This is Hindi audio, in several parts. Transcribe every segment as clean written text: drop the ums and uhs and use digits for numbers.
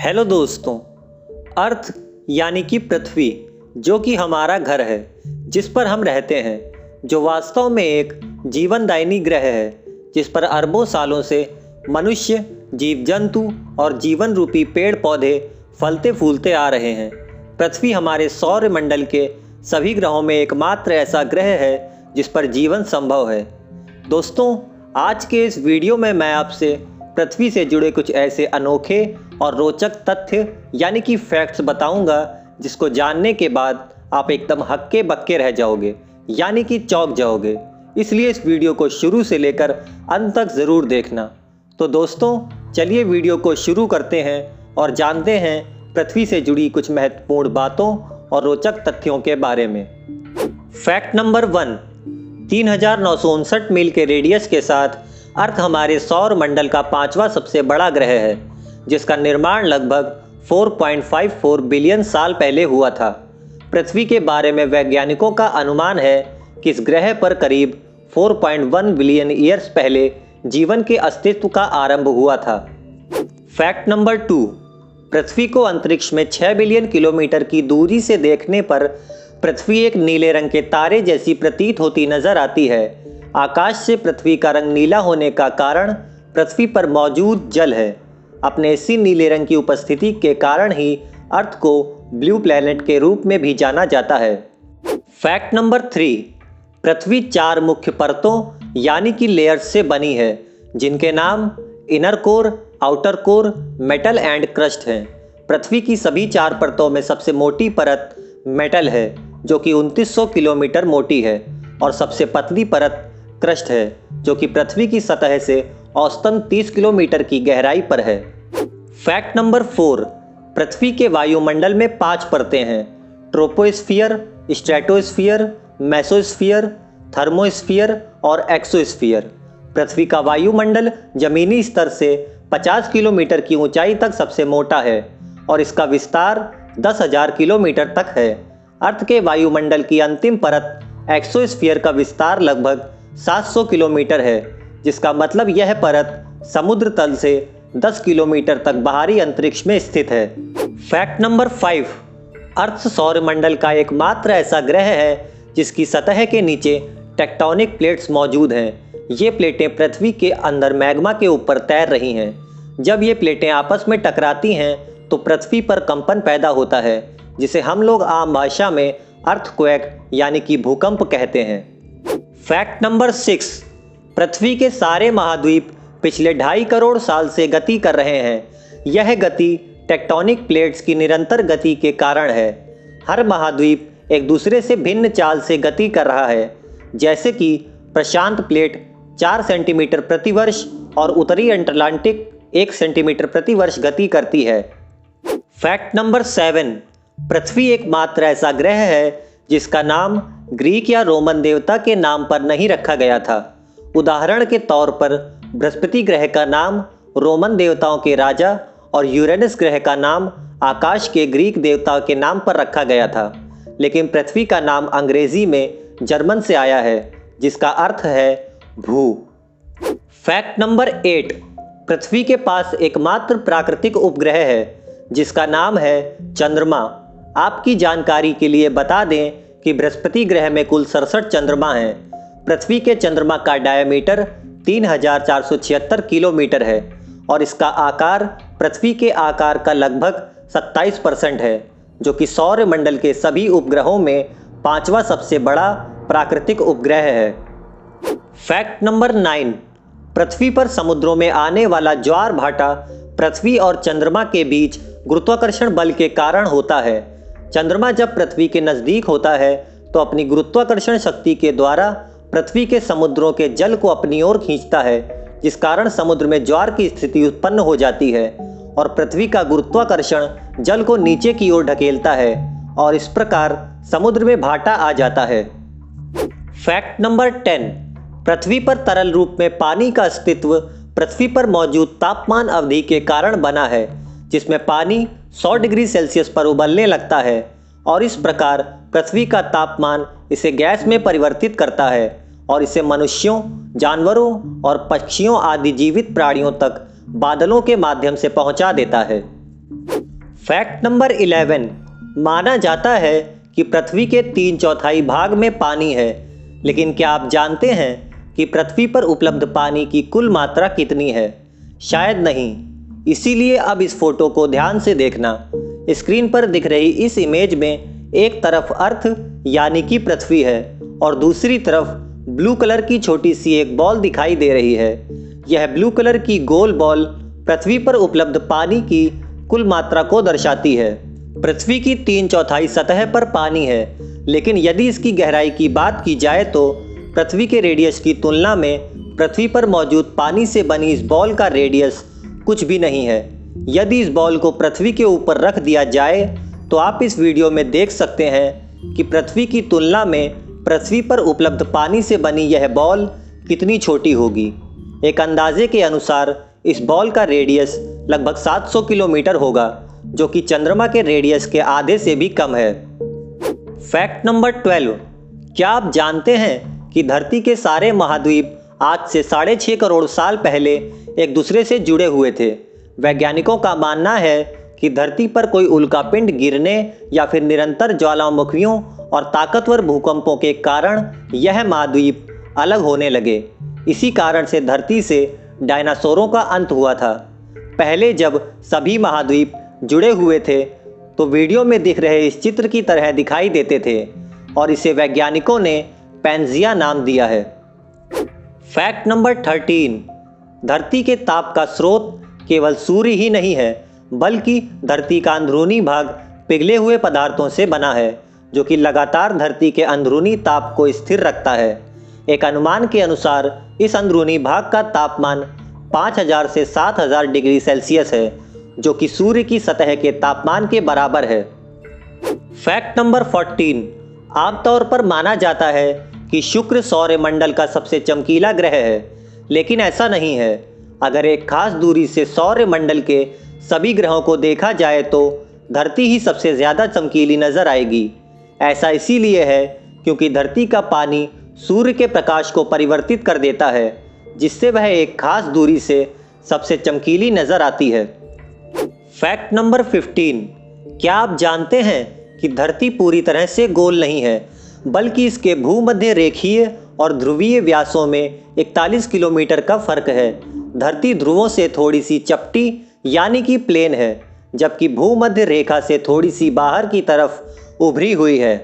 हेलो दोस्तों। अर्थ यानी कि पृथ्वी, जो कि हमारा घर है, जिस पर हम रहते हैं, जो वास्तव में एक जीवनदायिनी ग्रह है, जिस पर अरबों सालों से मनुष्य, जीव जंतु और जीवन रूपी पेड़ पौधे फलते फूलते आ रहे हैं। पृथ्वी हमारे सौर मंडल के सभी ग्रहों में एकमात्र ऐसा ग्रह है जिस पर जीवन संभव है। दोस्तों, आज के इस वीडियो में मैं आपसे पृथ्वी से जुड़े कुछ ऐसे अनोखे और रोचक तथ्य यानी कि फैक्ट्स बताऊंगा, जिसको जानने के बाद आप एकदम हक्के बक्के रह जाओगे, यानी कि चौंक जाओगे। इसलिए इस वीडियो को शुरू से लेकर अंत तक ज़रूर देखना। तो दोस्तों, चलिए वीडियो को शुरू करते हैं और जानते हैं पृथ्वी से जुड़ी कुछ महत्वपूर्ण बातों और रोचक तथ्यों के बारे में। फैक्ट नंबर 1, 3959 मील के रेडियस के साथ अर्थ हमारे सौर मंडल का 5वां सबसे बड़ा ग्रह है, जिसका निर्माण लगभग 4.54 बिलियन साल पहले हुआ था। पृथ्वी के बारे में वैज्ञानिकों का अनुमान है कि इस ग्रह पर करीब 4.1 बिलियन ईयर्स पहले जीवन के अस्तित्व का आरंभ हुआ था। फैक्ट नंबर 2, पृथ्वी को अंतरिक्ष में 6 बिलियन किलोमीटर की दूरी से देखने पर पृथ्वी एक नीले रंग के तारे जैसी प्रतीत होती नजर आती है। आकाश से पृथ्वी का रंग नीला होने का कारण पृथ्वी पर मौजूद जल है। अपने इसी नीले रंग की उपस्थिति के कारण ही अर्थ को ब्लू प्लैनेट के रूप में भी जाना जाता है। फैक्ट नंबर 3, पृथ्वी 4 मुख्य परतों यानी कि लेयर्स से बनी है, जिनके नाम inner core, outer core, metal and crust हैं। पृथ्वी की सभी 4 परतों में सबसे मोटी परत मेटल है, जो कि 2900 किलोमीटर मोटी है, और सबसे पतली परत क्रस्ट है, जो कि पृथ्वी की सतह से औसतन 30 किलोमीटर की गहराई पर है। फैक्ट नंबर 4, पृथ्वी के वायुमंडल में 5 परतें हैं: ट्रोपोस्फियर, स्ट्रेटोस्फियर, मेसोस्फियर, थर्मोस्फियर और एक्सोस्फियर। पृथ्वी का वायुमंडल जमीनी स्तर से 50 किलोमीटर की ऊंचाई तक सबसे मोटा है और इसका विस्तार 10,000 किलोमीटर तक है। अर्थ के वायुमंडल की अंतिम परत एक्सोस्फियर का विस्तार लगभग 700 किलोमीटर है, जिसका मतलब यह परत समुद्र तल से 10 किलोमीटर तक बाहरी अंतरिक्ष में स्थित है। फैक्ट नंबर 5, अर्थ सौरमंडल का एकमात्र ऐसा ग्रह है जिसकी सतह के नीचे टेक्टोनिक प्लेट्स मौजूद हैं। ये प्लेटें पृथ्वी के अंदर मैग्मा के ऊपर तैर रही हैं। जब ये प्लेटें आपस में टकराती हैं तो पृथ्वी पर कंपन पैदा होता है, जिसे हम लोग आम भाषा में अर्थक्वेक यानी कि भूकंप कहते हैं। फैक्ट नंबर 6, पृथ्वी के सारे महाद्वीप पिछले 2.5 करोड़ साल से गति कर रहे हैं। यह गति टेक्टोनिक प्लेट्स की निरंतर गति के कारण है। हर महाद्वीप एक दूसरे से भिन्न चाल से गति कर रहा है, जैसे कि प्रशांत प्लेट 4 सेंटीमीटर प्रति वर्ष और उत्तरी अटलांटिक 1 सेंटीमीटर प्रति वर्ष गति करती है। फैक्ट नंबर 7, पृथ्वी एकमात्र ऐसा ग्रह है जिसका नाम ग्रीक या रोमन देवता के नाम पर नहीं रखा गया था। उदाहरण के तौर पर बृहस्पति ग्रह का नाम रोमन देवताओं के राजा और यूरेनस ग्रह का नाम आकाश के ग्रीक देवता के नाम पर रखा गया था, लेकिन पृथ्वी का नाम अंग्रेजी में जर्मन से आया है, जिसका अर्थ है भू। फैक्ट नंबर 8, पृथ्वी के पास एकमात्र प्राकृतिक उपग्रह है जिसका नाम है चंद्रमा। आपकी जानकारी के लिए बता दें कि बृहस्पति ग्रह में कुल 67 चंद्रमा हैं। पृथ्वी के चंद्रमा का डायमीटर 3476 किलोमीटर है और इसका आकार पृथ्वी के आकार का लगभग 27% है, जो कि सौर मंडल के सभी उपग्रहों में 5वां सबसे बड़ा प्राकृतिक उपग्रह है। फैक्ट नंबर 9, पृथ्वी पर समुद्रों में आने वाला ज्वार भाटा पृथ्वी और चंद्रमा के बीच गुरुत्वाकर्षण बल के कारण होता है। चंद्रमा जब पृथ्वी के नज़दीक होता है तो अपनी गुरुत्वाकर्षण शक्ति के द्वारा पृथ्वी के समुद्रों के जल को अपनी ओर खींचता है, जिस कारण समुद्र में ज्वार की स्थिति उत्पन्न हो जाती है और पृथ्वी का गुरुत्वाकर्षण जल को नीचे की ओर ढकेलता है और इस प्रकार समुद्र में भाटा आ जाता है। फैक्ट नंबर 10, पृथ्वी पर तरल रूप में पानी का अस्तित्व पृथ्वी पर मौजूद तापमान अवधि के कारण बना है, जिसमें पानी 100 डिग्री सेल्सियस पर उबलने लगता है और इस प्रकार पृथ्वी का तापमान इसे गैस में परिवर्तित करता है और इसे मनुष्यों, जानवरों और पक्षियों आदि जीवित प्राणियों तक बादलों के माध्यम से पहुंचा देता है। फैक्ट नंबर 11, माना जाता है कि पृथ्वी के 3/4 भाग में पानी है, लेकिन क्या आप जानते हैं कि पृथ्वी पर उपलब्ध पानी की कुल मात्रा कितनी है? शायद नहीं। इसीलिए अब इस फोटो को ध्यान से देखना। स्क्रीन पर दिख रही इस इमेज में एक तरफ अर्थ यानी कि पृथ्वी है और दूसरी तरफ ब्लू कलर की छोटी सी एक बॉल दिखाई दे रही है। यह ब्लू कलर की गोल बॉल पृथ्वी पर उपलब्ध पानी की कुल मात्रा को दर्शाती है। पृथ्वी की 3/4 सतह पर पानी है, लेकिन यदि इसकी गहराई की बात की जाए तो पृथ्वी के रेडियस की तुलना में पृथ्वी पर मौजूद पानी से बनी इस बॉल का रेडियस कुछ भी नहीं है। यदि इस बॉल को पृथ्वी के ऊपर रख दिया जाए तो आप इस वीडियो में देख सकते हैं कि पृथ्वी की तुलना में पृथ्वी पर उपलब्ध पानी से बनी यह बॉल कितनी छोटी होगी। एक अंदाजे के अनुसार इस बॉल का रेडियस लगभग 700 किलोमीटर होगा, जो कि चंद्रमा के रेडियस के आधे से भी कम है। फैक्ट नंबर 12, क्या आप जानते हैं कि धरती के सारे महाद्वीप आज से 6.5 करोड़ साल पहले एक दूसरे से जुड़े हुए थे? वैज्ञानिकों का मानना है कि धरती पर कोई उल्कापिंड गिरने या फिर निरंतर ज्वालामुखियों और ताकतवर भूकंपों के कारण यह महाद्वीप अलग होने लगे। इसी कारण से धरती से डायनासोरों का अंत हुआ था। पहले जब सभी महाद्वीप जुड़े हुए थे तो वीडियो में दिख रहे इस चित्र की तरह दिखाई देते थे और इसे वैज्ञानिकों ने पैंजिया नाम दिया है। फैक्ट नंबर 13, धरती के ताप का स्रोत केवल सूर्य ही नहीं है, बल्कि धरती का अंदरूनी भाग पिघले हुए पदार्थों से बना है, जो कि लगातार धरती के अंदरूनी ताप को स्थिर रखता है। एक अनुमान के अनुसार इस अंदरूनी भाग का तापमान 5000 से 7000 डिग्री सेल्सियस है, जो कि सूर्य की सतह के तापमान के बराबर है। फैक्ट नंबर 14, आमतौर पर माना जाता है कि शुक्र सौरमंडल का सबसे चमकीला ग्रह है, लेकिन ऐसा नहीं है। अगर एक खास दूरी से सौरमंडल के सभी ग्रहों को देखा जाए तो धरती ही सबसे ज़्यादा चमकीली नजर आएगी। ऐसा इसीलिए है क्योंकि धरती का पानी सूर्य के प्रकाश को परिवर्तित कर देता है, जिससे वह एक खास दूरी से सबसे चमकीली नजर आती है। फैक्ट नंबर 15, क्या आप जानते हैं कि धरती पूरी तरह से गोल नहीं है, बल्कि इसके भूमध्य रेखीय और ध्रुवीय व्यासों में 41 किलोमीटर का फर्क है। धरती ध्रुवों से थोड़ी सी चपटी यानी कि प्लेन है, जबकि भूमध्य रेखा से थोड़ी सी बाहर की तरफ उभरी हुई है।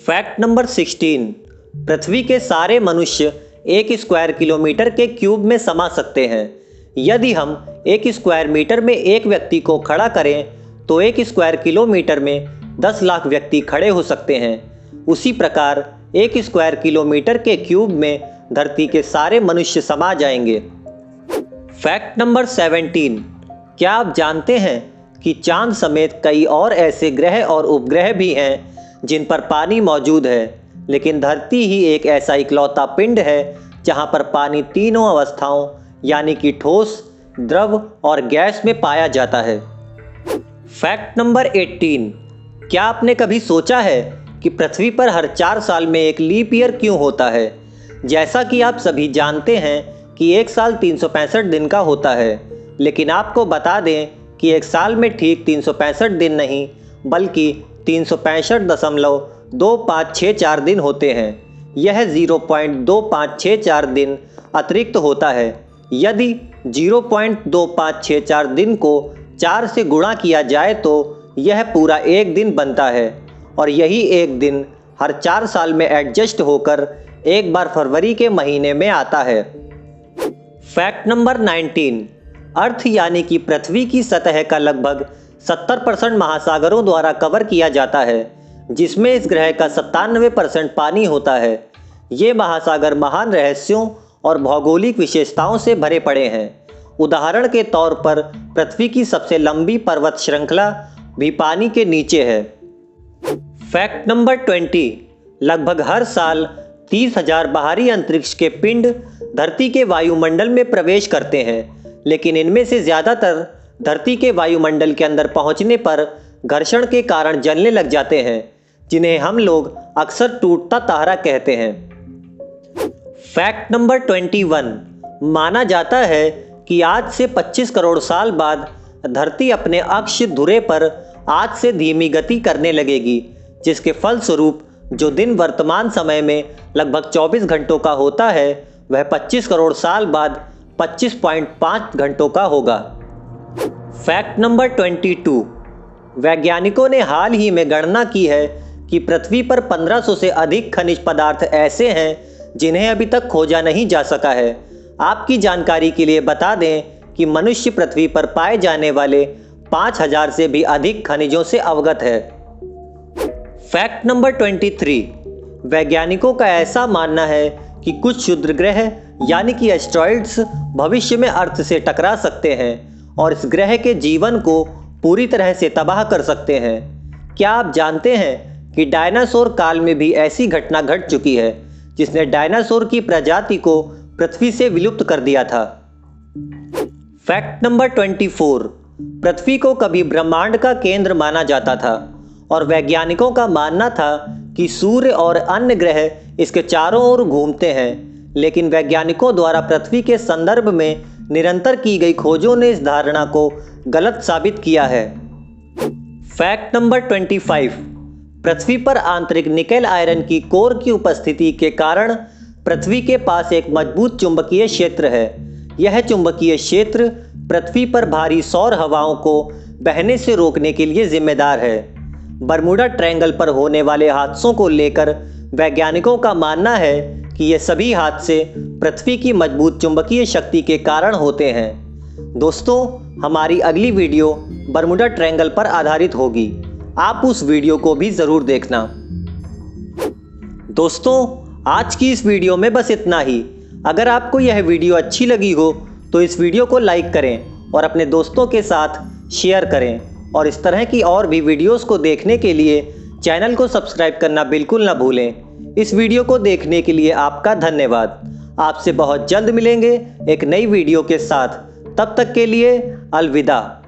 फैक्ट नंबर 16, पृथ्वी के सारे मनुष्य 1 स्क्वायर किलोमीटर के क्यूब में समा सकते हैं। यदि हम 1 स्क्वायर मीटर में एक व्यक्ति को खड़ा करें तो 1 स्क्वायर किलोमीटर में 10 लाख व्यक्ति खड़े हो सकते हैं। उसी प्रकार 1 स्क्वायर किलोमीटर के क्यूब में धरती के सारे मनुष्य समा जाएंगे। फैक्ट नंबर 17, क्या आप जानते हैं कि चांद समेत कई और ऐसे ग्रह और उपग्रह भी हैं जिन पर पानी मौजूद है, लेकिन धरती ही एक ऐसा इकलौता पिंड है जहां पर पानी तीनों अवस्थाओं यानी कि ठोस, द्रव और गैस में पाया जाता है। फैक्ट नंबर 18, क्या आपने कभी सोचा है कि पृथ्वी पर हर 4 साल में एक लीप ईयर क्यों होता है? जैसा कि आप सभी जानते हैं कि एक साल 365 दिन का होता है, लेकिन आपको बता दें कि एक साल में ठीक 365 दिन नहीं, बल्कि 365.2564 दिन होते हैं। यह 0.2564 दिन अतिरिक्त होता है। यदि 0.2564 दिन को 4 से गुणा किया जाए तो यह पूरा एक दिन बनता है, और यही एक दिन हर 4 साल में एडजस्ट होकर एक बार फरवरी के महीने में आता है। फैक्ट नंबर 19, अर्थ यानी कि पृथ्वी की सतह का लगभग 70% महासागरों द्वारा कवर किया जाता है, जिसमें इस ग्रह का 97% पानी होता है। ये महासागर महान रहस्यों और भौगोलिक विशेषताओं से भरे पड़े हैं। उदाहरण के तौर पर पृथ्वी की सबसे लंबी पर्वत श्रृंखला भी पानी के नीचे है। फैक्ट नंबर 20, लगभग हर साल 30,000 बाहरी अंतरिक्ष के पिंड धरती के वायुमंडल में प्रवेश करते हैं, लेकिन इनमें से ज़्यादातर धरती के वायुमंडल के अंदर पहुंचने पर घर्षण के कारण जलने लग जाते हैं, जिन्हें हम लोग अक्सर टूटता तारा कहते हैं। फैक्ट नंबर 21, माना जाता है कि आज से 25 करोड़ साल बाद धरती अपने अक्ष धुरे पर आज से धीमी गति करने लगेगी, जिसके फलस्वरूप जो दिन वर्तमान समय में लगभग 24 घंटों का होता है वह 25 करोड़ साल बाद 25.5 घंटों का होगा। Fact number 22। वैज्ञानिकों ने हाल ही में गणना की है कि पृथ्वी पर 1500 से अधिक खनिज पदार्थ ऐसे हैं जिन्हें अभी तक खोजा नहीं जा सका है। आपकी जानकारी के लिए बता दें कि मनुष्य पृथ्वी पर पाए जाने वाले 5000 से भी अधिक खनिजों से अवगत है। Fact number 23। वैज्ञानिकों का ऐसा मानना है कि कुछ क्षुद्र ग्रह यानी कि एस्ट्रॉइड्स भविष्य में अर्थ से टकरा सकते हैं और इस ग्रह के जीवन को पूरी तरह से तबाह कर सकते हैं। क्या आप जानते हैं कि डायनासोर काल में भी ऐसी घटना घट चुकी है जिसने डायनासोर की प्रजाति को पृथ्वी से विलुप्त कर दिया था। Fact number 24। पृथ्वी को कभी ब्रह्मांड का केंद्र माना जाता था और वैज्ञानिकों का मानना था कि सूर्य और अन्य ग्रह इसके चारों ओर घूमते हैं, लेकिन वैज्ञानिकों द्वारा पृथ्वी के संदर्भ में निरंतर की गई खोजों ने इस धारणा को गलत साबित किया है। Fact number 25। पृथ्वी पर आंतरिक निकेल आयरन की कोर की उपस्थिति के कारण पृथ्वी के पास एक मजबूत चुंबकीय क्षेत्र है। यह चुंबकीय क्षेत्र पृथ्वी पर भारी सौर हवाओं को बहने से रोकने के लिए जिम्मेदार है। बरमूडा ट्रायंगल पर होने वाले हादसों को लेकर वैज्ञानिकों का मानना है कि ये सभी हादसे पृथ्वी की मजबूत चुंबकीय शक्ति के कारण होते हैं। दोस्तों, हमारी अगली वीडियो बरमूडा ट्रायंगल पर आधारित होगी। आप उस वीडियो को भी ज़रूर देखना। दोस्तों, आज की इस वीडियो में बस इतना ही। अगर आपको यह वीडियो अच्छी लगी हो तो इस वीडियो को लाइक करें और अपने दोस्तों के साथ शेयर करें और इस तरह की और भी वीडियोस को देखने के लिए चैनल को सब्सक्राइब करना बिल्कुल ना भूलें। इस वीडियो को देखने के लिए आपका धन्यवाद। आपसे बहुत जल्द मिलेंगे एक नई वीडियो के साथ। तब तक के लिए अलविदा।